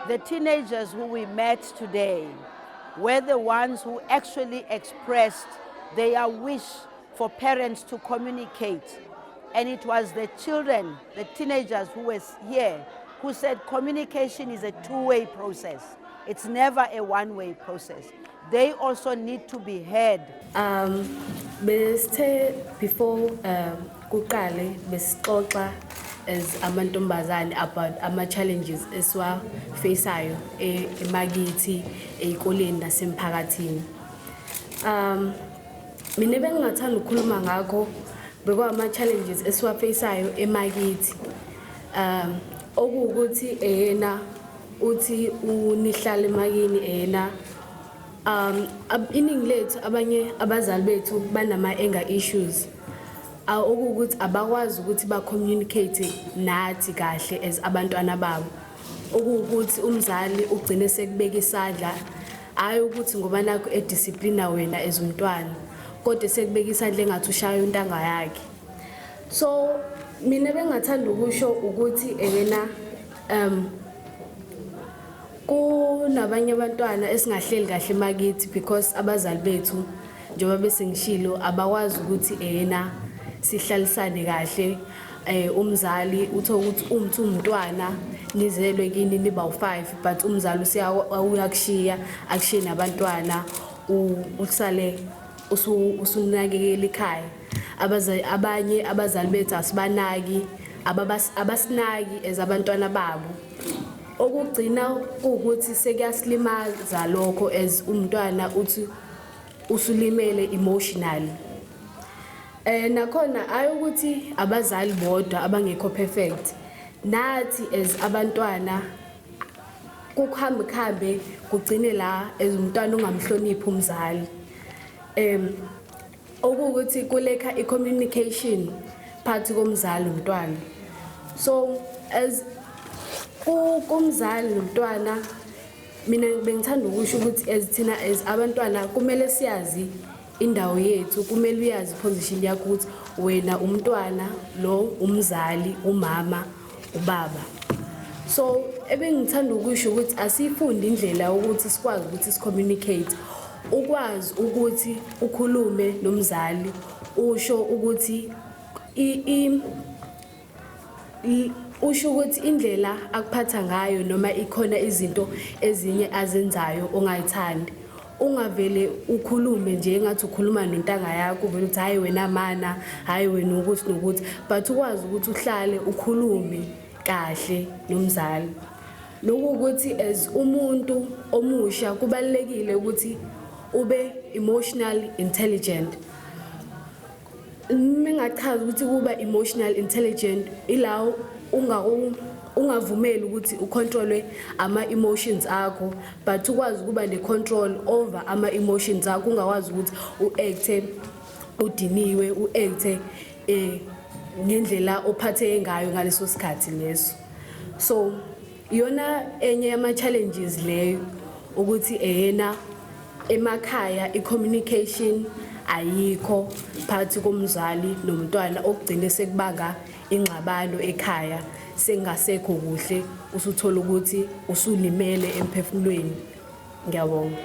The teenagers who we met today were the ones who actually expressed their wish for parents to communicate. And it was the children, the teenagers who were here, who said communication is a two-way process. It's never a one-way process. They also need to be heard. Before kuqale besixoxa as amantombazane about ama-challenges esiwafaceayo emakithi ey'koleni nasemphakathini. Mina bengingathanda ukukhuluma ngakho ama-challenges esiwafaceayo emakithi. Okuwukuthi yena uthi unihlala emakini iningi lethu abanye abazali bethu banama-anger issues. Okuwukuthi abakwazi ukuthi ba-communicate nathi kahle as abantwana babo. Okuwukuthi umzali ugcine sekubeka isandla, hayi ukuthi ngoba nakho ediscipline wena as umntwana, kodwa sekubeka isandla engathi ushaya untanga yakhe. So mina bengathanda ukusho ukuthi yena kunabanye abantwana esingahleli kahle emakithi because abazali bethu njengoba bese ngishilo abakwazi ukuthi yena sihlalisane kahle. Umzali uthola ukuthi umntwana nizelwe kini niba u5 but umzali uyakushiya akushiye nabantwana usale usunakekela ikhaya. Abanye abazali bethu asibanaki abasinaki as abantwana babo. Okugcina ukuthi sekuyasilimaza lokho as umntwana uthi usulimele emotionally. Nakhona ayi ukuthi abazali bodwa abangekho perfect. Nathi as abantwana kukhambe kugcine la as umntwana ungamhloniphi umzali. Okuwukuthi kuleka i-communication phakathi komzali nomntwana. So as kumzali nomntwana mina bengithanda ukusho ukuthi as thina as abantwana kumele siyazi indawo yethu, kumele uyazi position yakho ukuthi wena umntwana lo umzali umama ubaba. So ebengithanda ukusho ukuthi asifunde indlela ukuthi sikwazi ukuthi si-communicate, ukwazi ukuthi ukhulume nomzali usho ukuthi usho ukuthi indlela akuphatha ngayo noma ikhona izinto ezinye azenzayo ongayithandi. Ungavele ukhulume nje engathi ukhuluma nontanga yakho vele uthi hayi wena mana, hayi wena ukuthi nokuthi, but ukwazi ukuthi uhlale ukhulume kahle nomzali. Nokuthi as umuntu omusha kubalekile ukuthi ube emotionally intelligent. Mingachaza ukuthi kuba emotional intelligent ilawo ungavumeli ukuthi ucontrolwe ama-emotions akho, but ukwazi ukuba ne-control over ama-emotions akho. Ungakwazi ukuthi u-acte udiniwe, u-acte ngendlela ophatheke ngayo ngaleso sikhathi leso. So iyona enye yama-challenges leyo ukuthi yena emakhaya i-communication ayikho phakathi komzali nomntwana, okugcine sekubanga ingxabano ekhaya sengasekho kuhle, usuthola ukuthi usulimele emphefumulweni. Ngiyabonga.